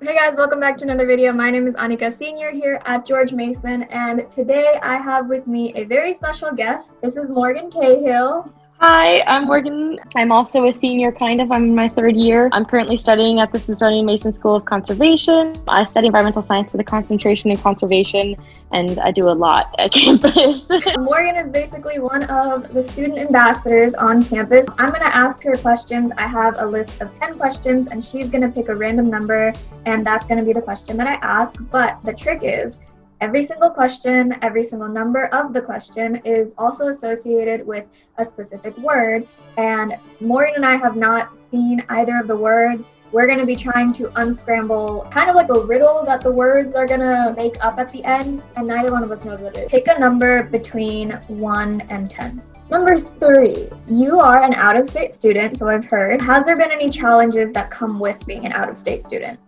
Hey guys, welcome back to another video. My name is Anika Senior here at George Mason, and today I have with me a very special guest. This is Morgan Cahill. Hi, I'm Morgan. I'm also a senior, I'm in my third year. I'm currently studying at the Smithsonian Mason School of Conservation. I study environmental science with a concentration in conservation, and I do a lot at campus. Morgan is basically one of the student ambassadors on campus. I'm going to ask her questions. I have a list of 10 questions, and she's going to pick a random number, and that's going to be the question that I ask. But the trick is, every single question, every single number of the question is also associated with a specific word, and Morgan and I have not seen either of the words. We're going to be trying to unscramble kind of like a riddle that the words are going to make up at the end, and neither one of us knows what it is. Pick a number between 1 and 10. Number 3, you are an out-of-state student, so I've heard. Has there been any challenges that come with being an out-of-state student?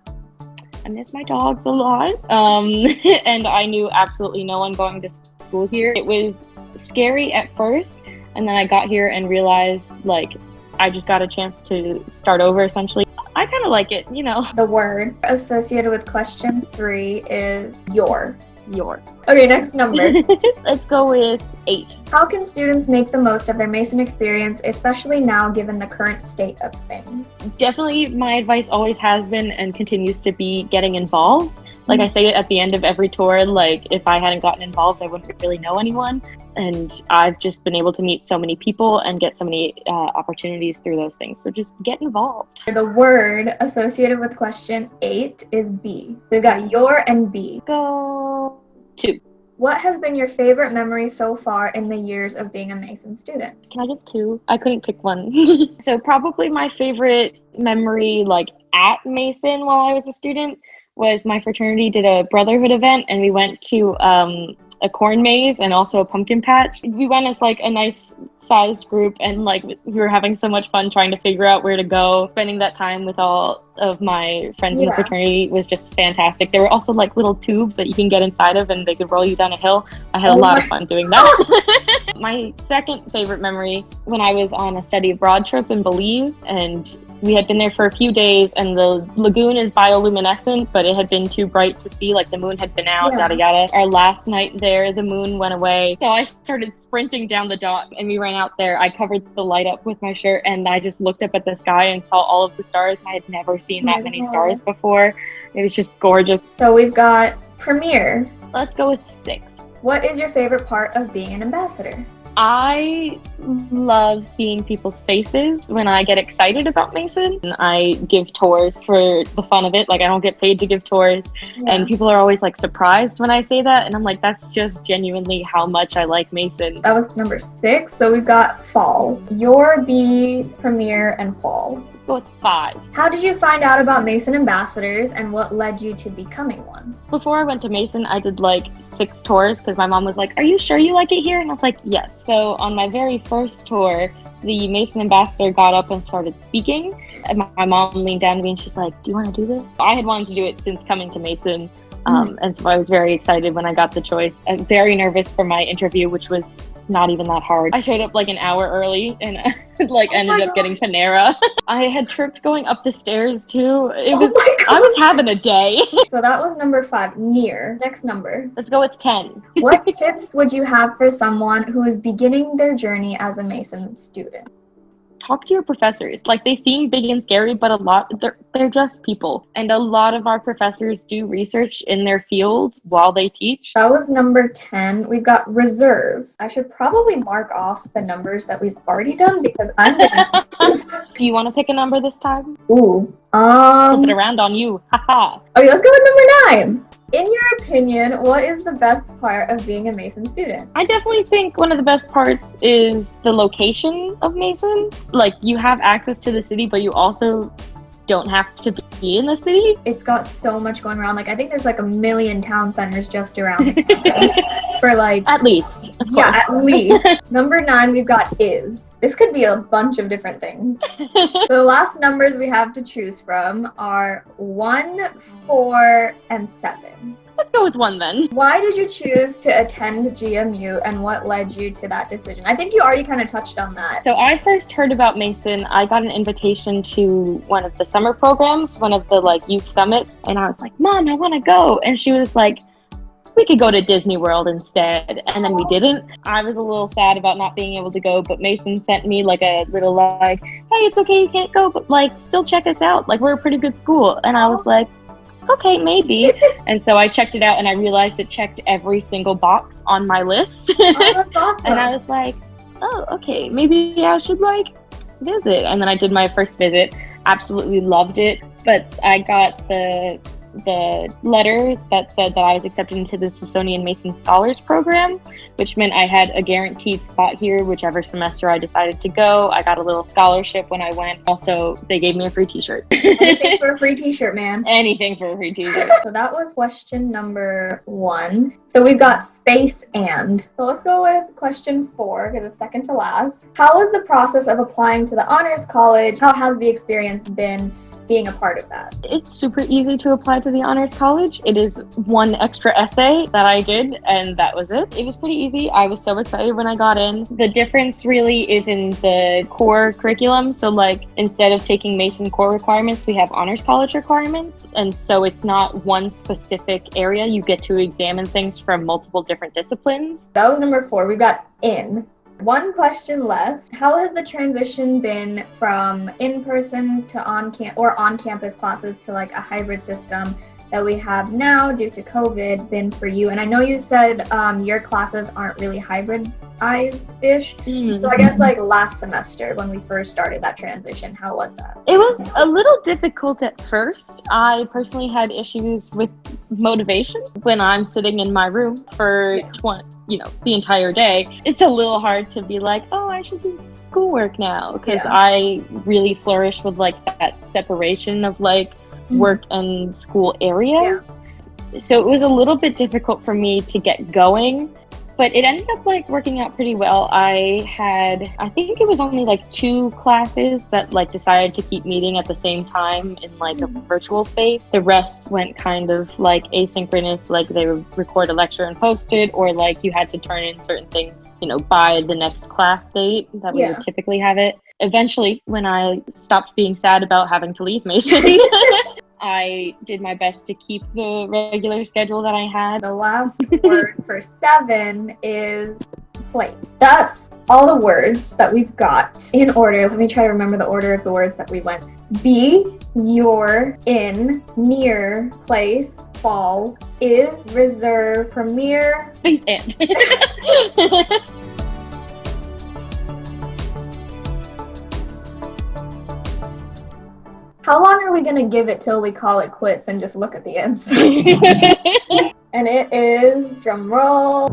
I miss my dogs a lot, and I knew absolutely no one going to school here. It was scary at first, and then I got here and realized, I just got a chance to start over, essentially. I kind of like it, The word associated with question 3 is your. Your. Okay, next number. Let's go with 8. How can students make the most of their Mason experience, especially now given the current state of things? Definitely, my advice always has been and continues to be getting involved. I say it at the end of every tour, if I hadn't gotten involved, I wouldn't really know anyone. And I've just been able to meet so many people and get so many opportunities through those things. So just get involved. The word associated with question 8 is be. We've got your and be. Go 2. What has been your favorite memory so far in the years of being a Mason student? Can I give 2? I couldn't pick one. So probably my favorite memory, at Mason while I was a student, was my fraternity did a brotherhood event, and we went to a corn maze and also a pumpkin patch. We went as a nice sized group, and we were having so much fun trying to figure out where to go. Spending that time with all of my friends in the fraternity was just fantastic. There were also little tubes that you can get inside of, and they could roll you down a hill. I had a lot of fun doing that. My second favorite memory, when I was on a study abroad trip in Belize, and we had been there for a few days, and the lagoon is bioluminescent, but it had been too bright to see, the moon had been out, yada yada. Our last night there, the moon went away, so I started sprinting down the dock, and we ran out there. I covered the light up with my shirt, and I just looked up at the sky and saw all of the stars. I had never seen that many stars before. It was just gorgeous. So we've got premiere. Let's go with 6. What is your favorite part of being an ambassador? I love seeing people's faces when I get excited about Mason. I give tours for the fun of it. I don't get paid to give tours. And people are always surprised when I say that. And I'm that's just genuinely how much I like Mason. That was number 6. So we've got fall. Your, be, premiere, and fall. Let's go with 5. How did you find out about Mason ambassadors, and what led you to becoming one? Before I went to Mason, I did 6 tours because my mom was like, "Are you sure you like it here?" And I was like, "Yes." So on my very first tour, the Mason ambassador got up and started speaking, and my mom leaned down to me and she's like, "Do you want to do this?" I had wanted to do it since coming to Mason, and so I was very excited when I got the choice. I'm very nervous for my interview, which was not even that hard. I showed up an hour early and ended up getting Panera. I had tripped going up the stairs too. I was having a day. So that was number 5, near. Next number. Let's go with 10. What tips would you have for someone who is beginning their journey as a Mason student? Talk to your professors. They seem big and scary, but they're just people. And a lot of our professors do research in their fields while they teach. That was number 10. We've got reserve. I should probably mark off the numbers that we've already done because I'm gonna Do you want to pick a number this time? Ooh. Flip it around on you. Haha. Okay, let's go with number 9. In your opinion, what is the best part of being a Mason student? I definitely think one of the best parts is the location of Mason. You have access to the city, but you also don't have to be in the city. It's got so much going around. I think there's a million town centers just around the campus for at least. Yeah, at least. Number 9, we've got is. This could be a bunch of different things. The last numbers we have to choose from are 1, 4, and 7. Let's go with 1 then. Why did you choose to attend GMU and what led you to that decision? I think you already kind of touched on that. So I first heard about Mason. I got an invitation to one of the summer programs, one of the like youth summits, and I was like, Mom, I want to go. And she was like, we could go to Disney World instead. And then we didn't. I was a little sad about not being able to go, but Mason sent me like a little like, hey, it's okay, you can't go, but like still check us out. Like we're a pretty good school. And I was like, okay, maybe. And so I checked it out and I realized it checked every single box on my list. Oh, that's awesome. And I was like, oh, okay, maybe I should like visit. And then I did my first visit, absolutely loved it. But I got the letter that said that I was accepted into the Smithsonian Mason Scholars Program, which meant I had a guaranteed spot here whichever semester I decided to go. I got a little scholarship when I went. Also, they gave me a free t-shirt. Anything for a free t-shirt, man. Anything for a free t-shirt. So that was question number 1. So we've got space and. So let's go with question 4, because it's second to last. How was the process of applying to the Honors College? How has the experience been being a part of that? It's super easy to apply to the Honors College. It is 1 extra essay that I did, and that was it. It was pretty easy. I was so excited when I got in. The difference really is in the core curriculum. So like instead of taking Mason core requirements, we have Honors College requirements. And so it's not one specific area. You get to examine things from multiple different disciplines. That was number 4. We've got in. 1 question left. How has the transition been from in-person to on-campus classes to like a hybrid system that we have now due to COVID been for you? And I know you said your classes aren't really hybridized-ish. Mm-hmm. So I guess like last semester when we first started that transition, how was that? It was a little difficult at first. I personally had issues with motivation when I'm sitting in my room for the entire day. It's a little hard to be like, oh, I should do schoolwork now, because I really flourish with like that separation of like work and school areas. So it was a little bit difficult for me to get going, but it ended up like working out pretty well. I think it was only like 2 classes that like decided to keep meeting at the same time in like a virtual space. The rest went kind of like asynchronous, like they would record a lecture and post it, or like you had to turn in certain things, by the next class date that we would typically have it. Eventually, when I stopped being sad about having to leave Mason, I did my best to keep the regular schedule that I had. The last word for 7 is place. That's all the words that we've got in order. Let me try to remember the order of the words that we went. Be, your, in, near, place, fall, is, reserve, premiere, space and. How long are we going to give it till we call it quits and just look at the answer? And it is, drum roll.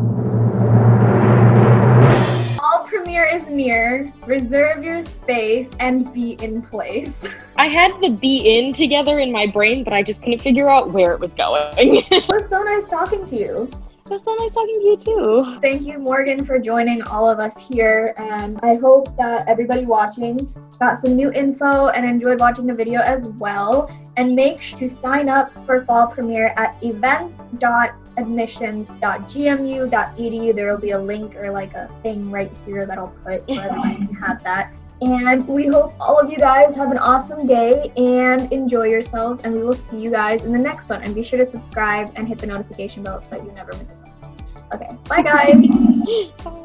All premiere is near, reserve your space, and be in place. I had the be in together in my brain, but I just couldn't figure out where it was going. It was so nice talking to you. It was so nice talking to you too. Thank you, Morgan, for joining all of us here, and I hope that everybody watching got some new info and enjoyed watching the video as well. And make sure to sign up for fall premiere at events.admissions.gmu.edu. There will be a link or like a thing right here that I'll put so everyone can have that. And we hope all of you guys have an awesome day and enjoy yourselves, and we will see you guys in the next one. And be sure to subscribe and hit the notification bell so that you never miss it. Okay, bye guys. Bye.